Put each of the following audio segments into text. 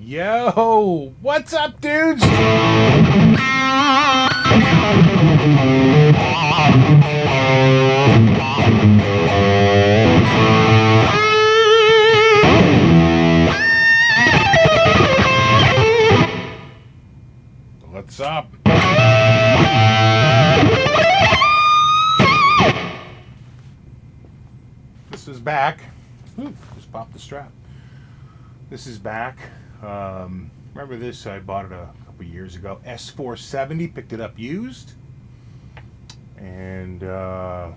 Yo, what's up, dudes? What's up? This is back. Ooh, just popped the strap. This is back. Remember this? I bought it a couple years ago. S470, picked it up used. And the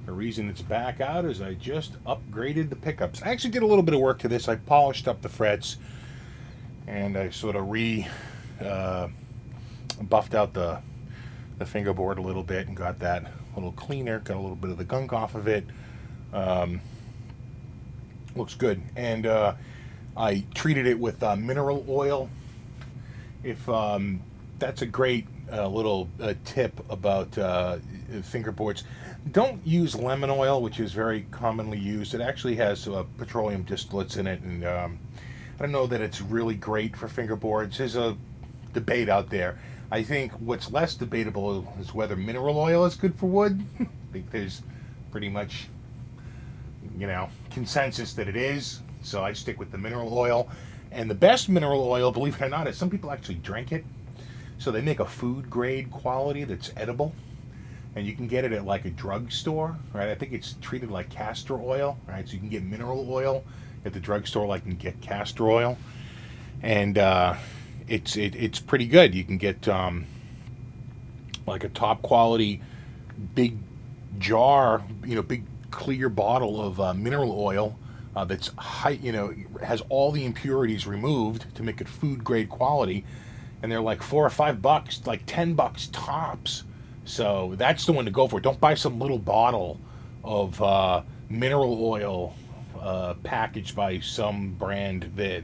reason it's back out is I just upgraded the pickups. I actually did a little bit of work to this. I polished up the frets and I sort of buffed out the fingerboard a little bit and got that a little cleaner, got a little bit of the gunk off of it. Looks good. And I treated it with mineral oil. If that's a great little tip about fingerboards. Don't use lemon oil, which is very commonly used. It actually has petroleum distillates in it, and I don't know that it's really great for fingerboards. There's a debate out there. I think what's less debatable is whether mineral oil is good for wood. I think there's pretty much, consensus that it is. So I stick with the mineral oil. And the best mineral oil, believe it or not, is some people actually drink it. So they make a food grade quality that's edible. And you can get it at like a drugstore, right? I think it's treated like castor oil, right? So you can get mineral oil at the drugstore like you can get castor oil. And it's pretty good. You can get like a top quality big jar, big clear bottle of mineral oil that's high, has all the impurities removed to make it food grade quality, and they're like $4 or $5, like $10 tops. So that's the one to go for. Don't buy some little bottle of mineral oil packaged by some brand that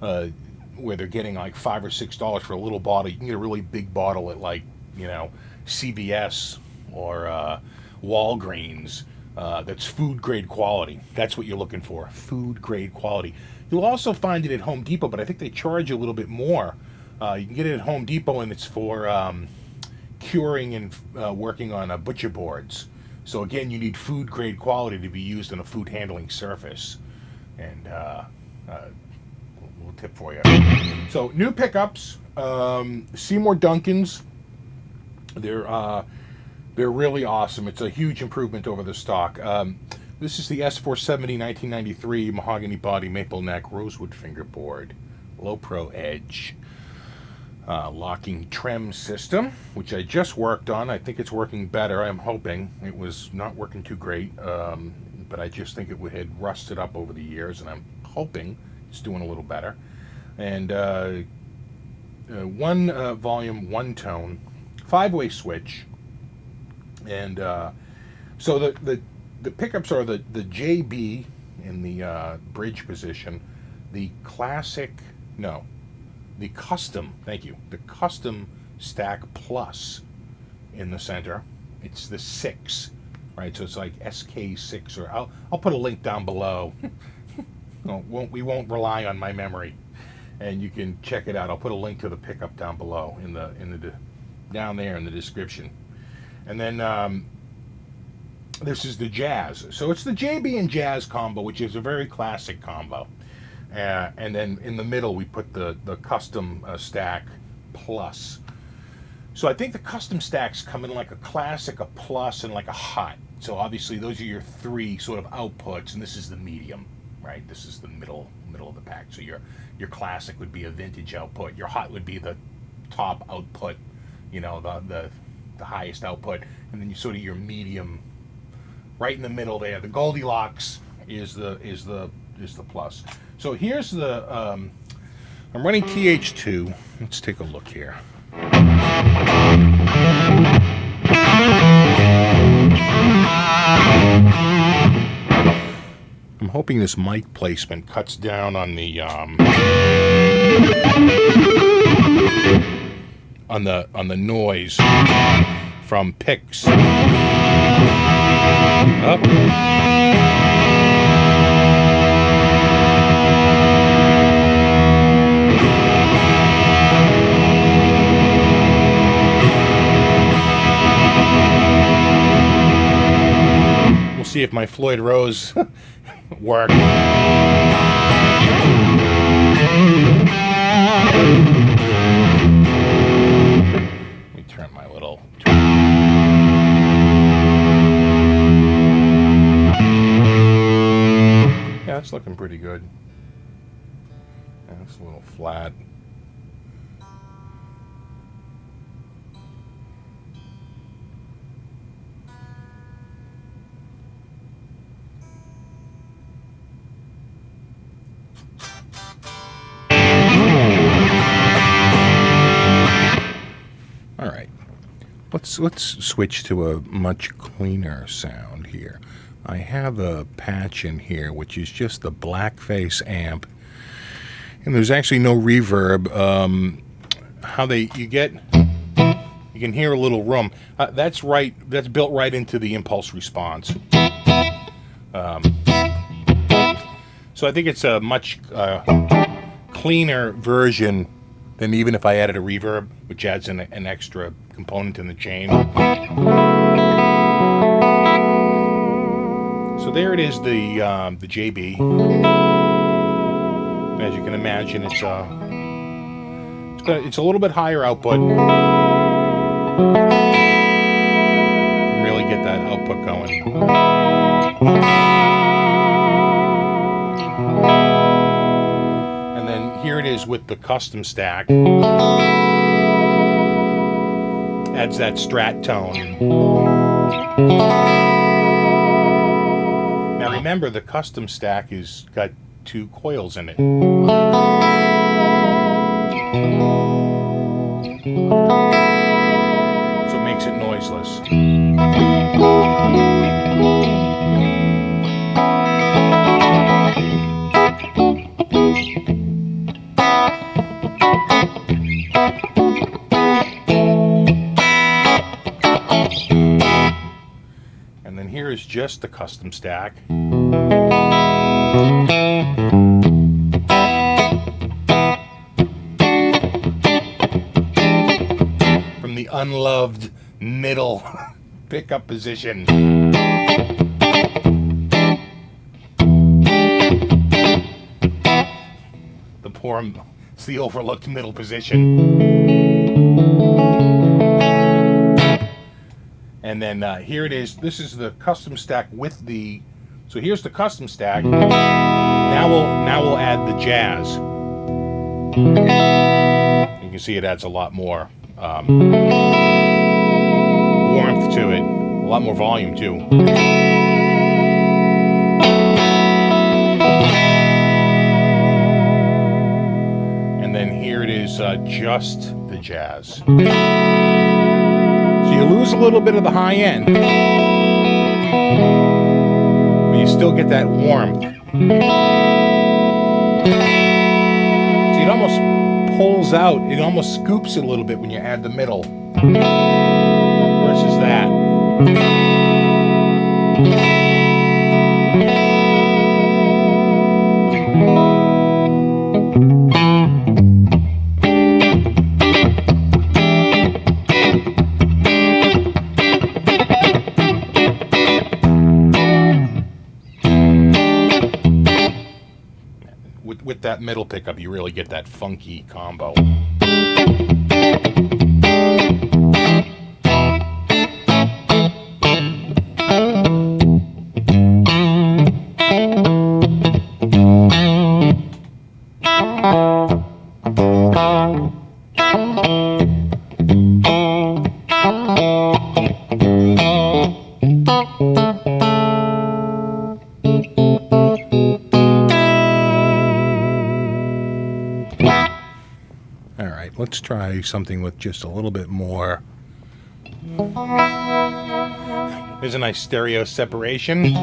where they're getting like $5 or $6 for a little bottle. You can get a really big bottle at like CVS or Walgreens. That's food grade quality. That's what you're looking for, food grade quality. You'll also find it at Home Depot, but I think they charge you a little bit more. You can get it at Home Depot, and it's for curing and working on butcher boards. So again, you need food grade quality to be used on a food handling surface. And a little tip for you. So new pickups, Seymour Duncans. They're really awesome. It's a huge improvement over the stock. This is the S470 1993 mahogany body maple neck rosewood fingerboard, low pro edge, locking trim system, which I just worked on. I think it's working better. I'm hoping. It was not working too great, but I just think it had rusted up over the years, and I'm hoping it's doing a little better. And one volume, one tone, 5-way switch. And so the pickups are the JB in the bridge position, the custom, thank you, the custom stack plus in the center. It's the 6, right? So it's like SK6, or I'll put a link down below. We won't rely on my memory, and you can check it out. I'll put a link to the pickup down below down there in the description. And then this is the Jazz. So it's the JB and Jazz combo, which is a very classic combo. And then in the middle, we put the custom stack plus. So I think the custom stacks come in like a classic, a plus, and like a hot. So obviously those are your 3 sort of outputs, and this is the medium, right? This is the middle of the pack. So your classic would be a vintage output. Your hot would be the top output, the highest output, and then you sort of your medium right in the middle there. The Goldilocks is the plus. So here's the I'm running TH2. Let's take a look here. I'm hoping this mic placement cuts down on the on the noise from picks. Up. if my Floyd Rose worked. Let me turn my little... Yeah, it's looking pretty good. Yeah, it's a little flat. All right, let's switch to a much cleaner sound here. I have a patch in here which is just the Blackface amp, and there's actually no reverb. You can hear a little room. That's built right into the impulse response. So I think it's a much cleaner version than even if I added a reverb, which adds an extra component in the chain. So there it is, the JB. As you can imagine, it's a little bit higher output. Really get that output going. And then here it is with the custom stack. Adds that strat tone. Now remember, the custom stack is got 2 coils in it. So it makes it noiseless. And then here is just the custom stack. From the unloved middle pickup position. It's the overlooked middle position. And then here it is. This is the custom stack with the... So here's the custom stack. Now we'll add the jazz. You can see it adds a lot more warmth to it. A lot more volume too. And then here it is, just the jazz. So you lose a little bit of the high end, but you still get that warmth. See, it almost pulls out, it almost scoops it a little bit when you add the middle versus that. With that middle pickup, you really get that funky combo. Let's try something with just a little bit more. There's a nice stereo separation.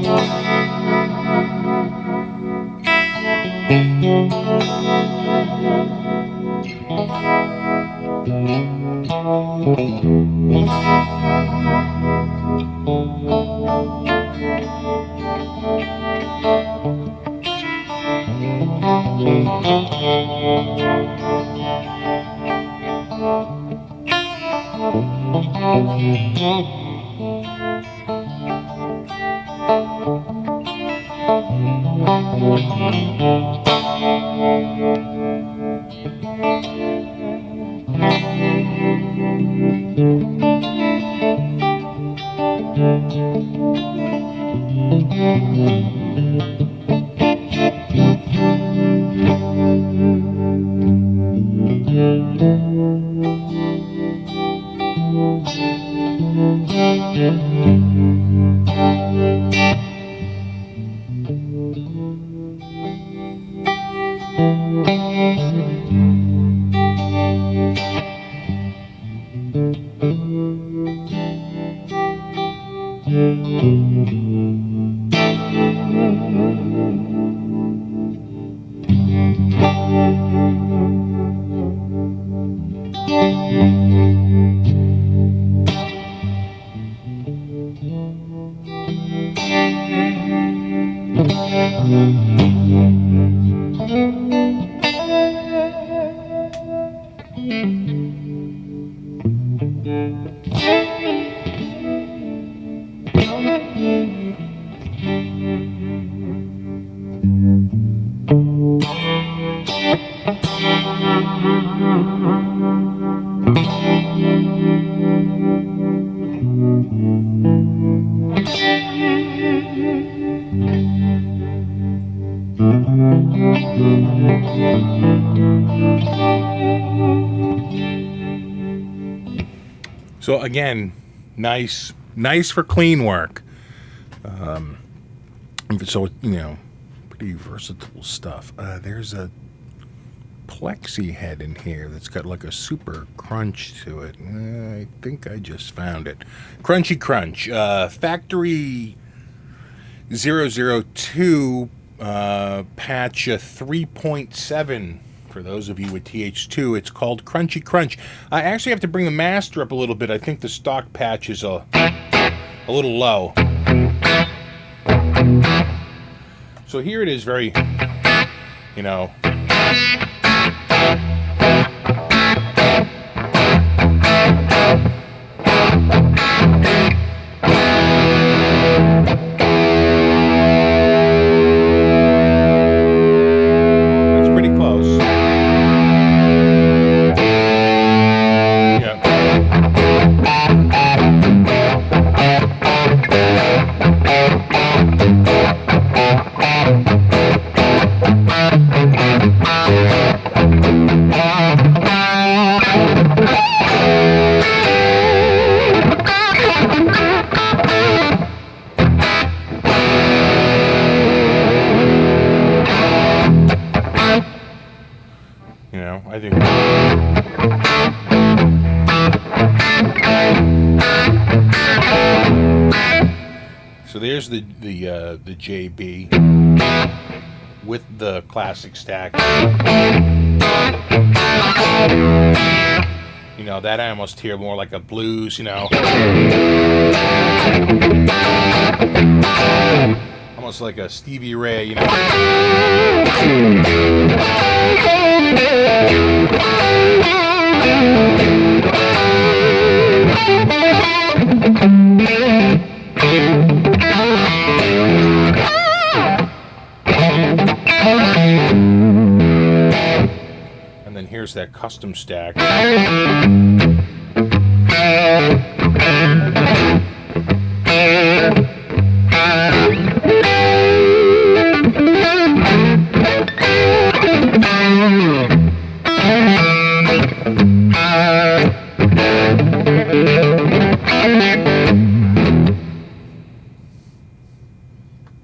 So again, nice for clean work. So, you know, pretty versatile stuff. There's a Plexi head in here that's got like a super crunch to it. I think I just found it. Crunchy Crunch. Factory 002 patch 3.7. For those of you with TH2, it's called Crunchy Crunch. I actually have to bring the master up a little bit. I think the stock patch is a little low. So here it is, very, you know. It's pretty close. You know, I think. So there's the JB with the classic stack. You know, that I almost hear more like a blues, you know. Almost like a Stevie Ray, you know. And then here's that custom stack.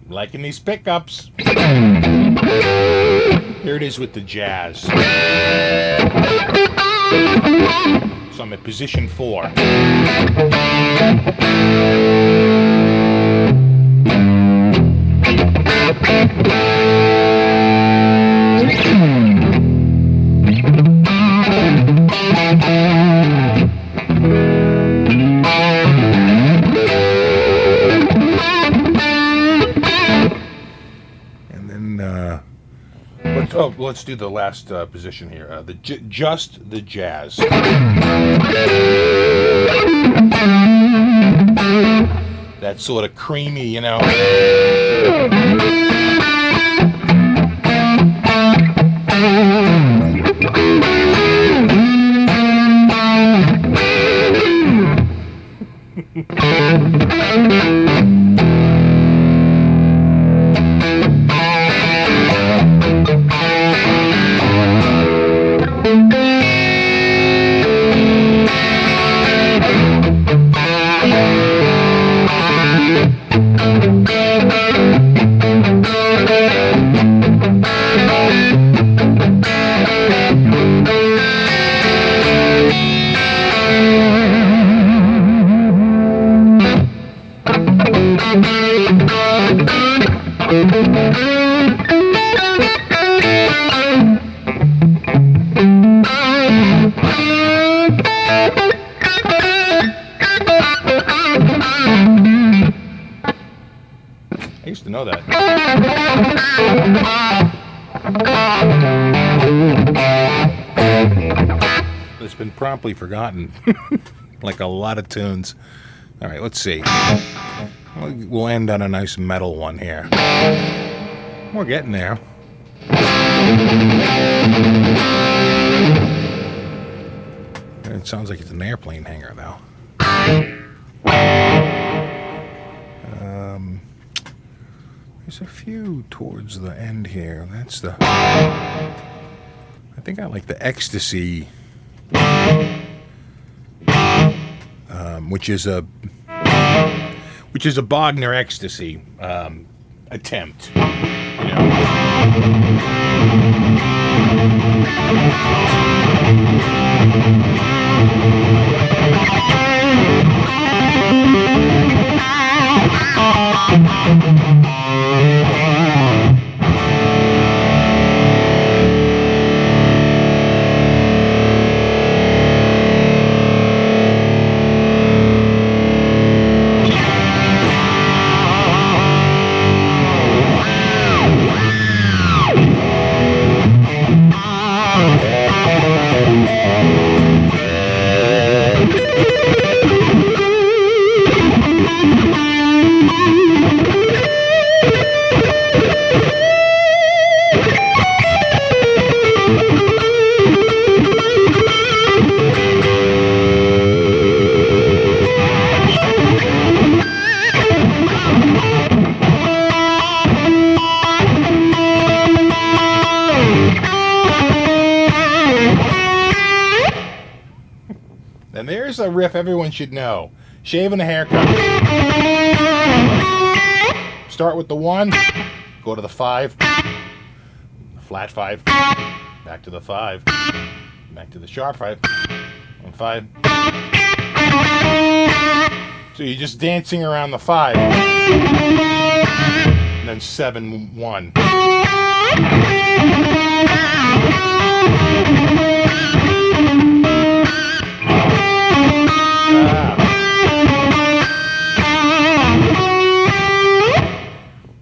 Liking these pickups. Here it is with the jazz. So I'm at position 4. Let's do the last position here. Just the jazz. That sort of creamy, you know. know that. It's been promptly forgotten, like a lot of tunes. All right, let's see. We'll end on a nice metal one here. We're getting there. It sounds like it's an airplane hangar, though. There's a few towards the end here. That's the... I think I like the Ecstasy, which is a Bogner Ecstasy attempt. You And there's a riff everyone should know. Shave and a haircut. Start with the 1, go to the 5, flat 5, back to the 5, back to the sharp 5, and 5. So you're just dancing around the 5, and then 7, 1.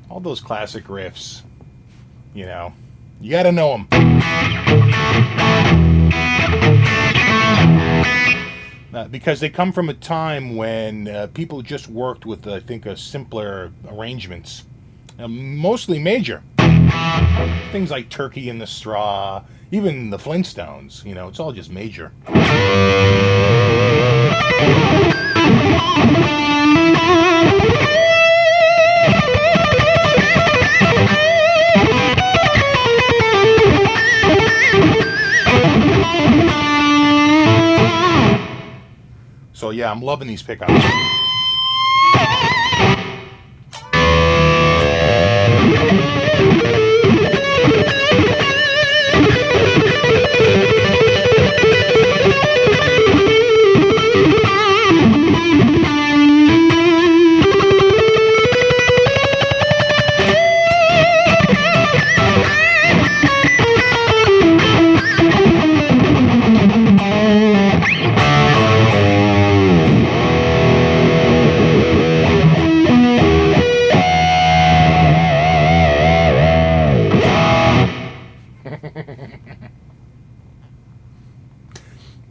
All those classic riffs, you know, you gotta know them. Because they come from a time when people just worked with, I think, simpler arrangements, mostly major. Things like Turkey in the Straw, even the Flintstones, you know, it's all just major. So yeah, I'm loving these pickups.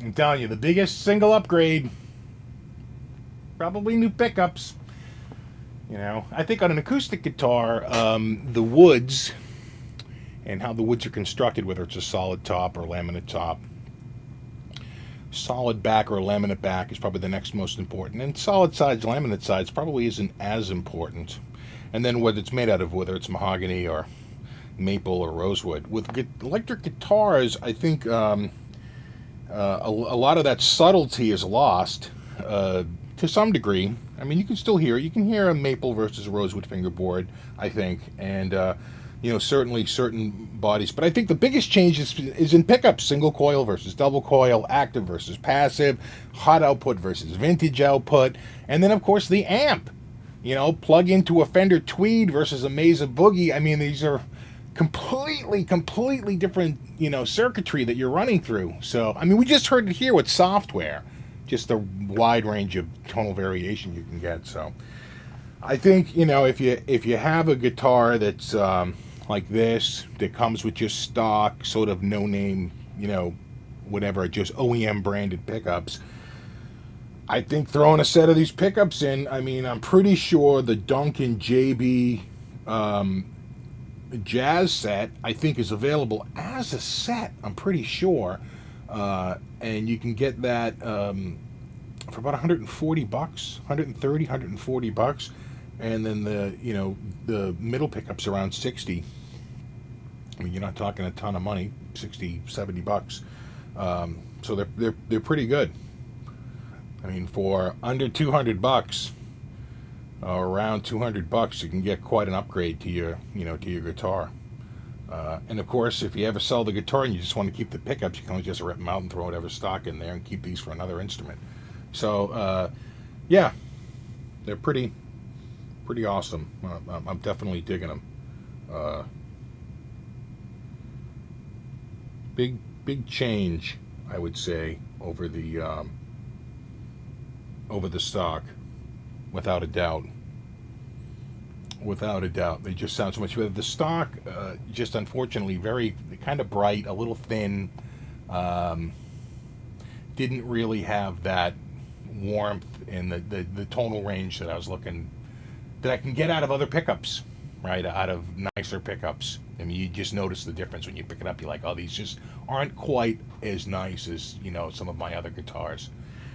I'm telling you, the biggest single upgrade, probably new pickups. You know, I think on an acoustic guitar, the woods and how the woods are constructed, whether it's a solid top or laminate top, solid back or laminate back is probably the next most important, and solid sides, laminate sides probably isn't as important. And then what it's made out of, whether it's mahogany or maple or rosewood. With electric guitars, I think a lot of that subtlety is lost to some degree. I mean, you can still hear it. You can hear a maple versus a rosewood fingerboard, I think, and you know, certainly certain bodies. But I think the biggest change is in pickups: single coil versus double coil, active versus passive, hot output versus vintage output, and then of course the amp. You know, plug into a Fender Tweed versus a Mesa Boogie. I mean, these are completely different, you know, circuitry that you're running through. So, I mean, we just heard it here with software, just a wide range of tonal variation you can get. So, I think, you know, if you have a guitar that's like this, that comes with just stock, sort of no name, you know, whatever, just OEM branded pickups, I think throwing a set of these pickups in, I mean, I'm pretty sure the Duncan JB jazz set, I think, is available as a set, I'm pretty sure. And you can get that for about 140 bucks, 130, 140 bucks. And then the, you know, the middle pickups around 60. I mean, you're not talking a ton of money, 60, 70 bucks. So they're pretty good. I mean, for under 200 bucks, or around 200 bucks, you can get quite an upgrade to your, you know, to your guitar. And of course, if you ever sell the guitar and you just want to keep the pickups, you can always just rip them out and throw whatever stock in there and keep these for another instrument. So, yeah, they're pretty awesome. I'm definitely digging them. Big change, I would say, over the stock, without a doubt. Without a doubt, they just sound so much better. The stock, just unfortunately, very kind of bright, a little thin. Didn't really have that warmth in the tonal range that I was looking, that I can get out of other pickups, right? Out of nicer pickups. I mean, you just notice the difference when you pick it up. You're like, oh, these just aren't quite as nice as, you know, some of my other guitars.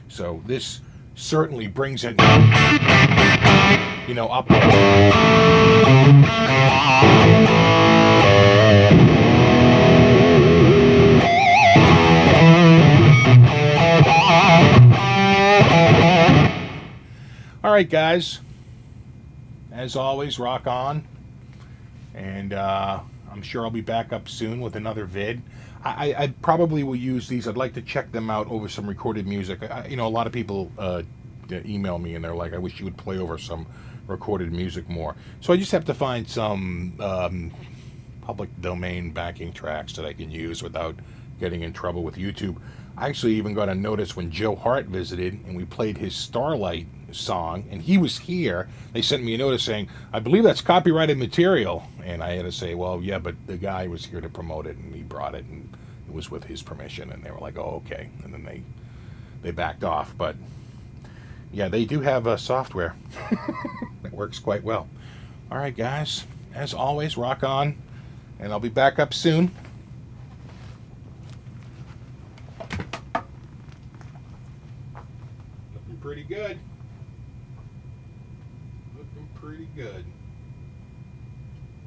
So this certainly brings it, you know, up. All right, guys. As always, rock on. And I'm sure I'll be back up soon with another vid. I probably will use these. I'd like to check them out over some recorded music. You know, a lot of people email me and they're like, I wish you would play over some recorded music more. So I just have to find some public domain backing tracks that I can use without getting in trouble with YouTube. I actually even got a notice when Joe Hart visited and we played his Starlight song, and he was here. They sent me a notice saying, I believe that's copyrighted material. And I had to say, well, yeah, but the guy was here to promote it, and he brought it, and it was with his permission. And they were like, oh, okay. And then they backed off. But yeah, they do have software that works quite well. All right, guys, as always, rock on, and I'll be back up soon. Looking pretty good. Looking pretty good.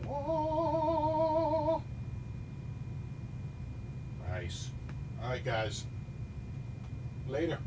Whoa. Nice. All right, guys. Later.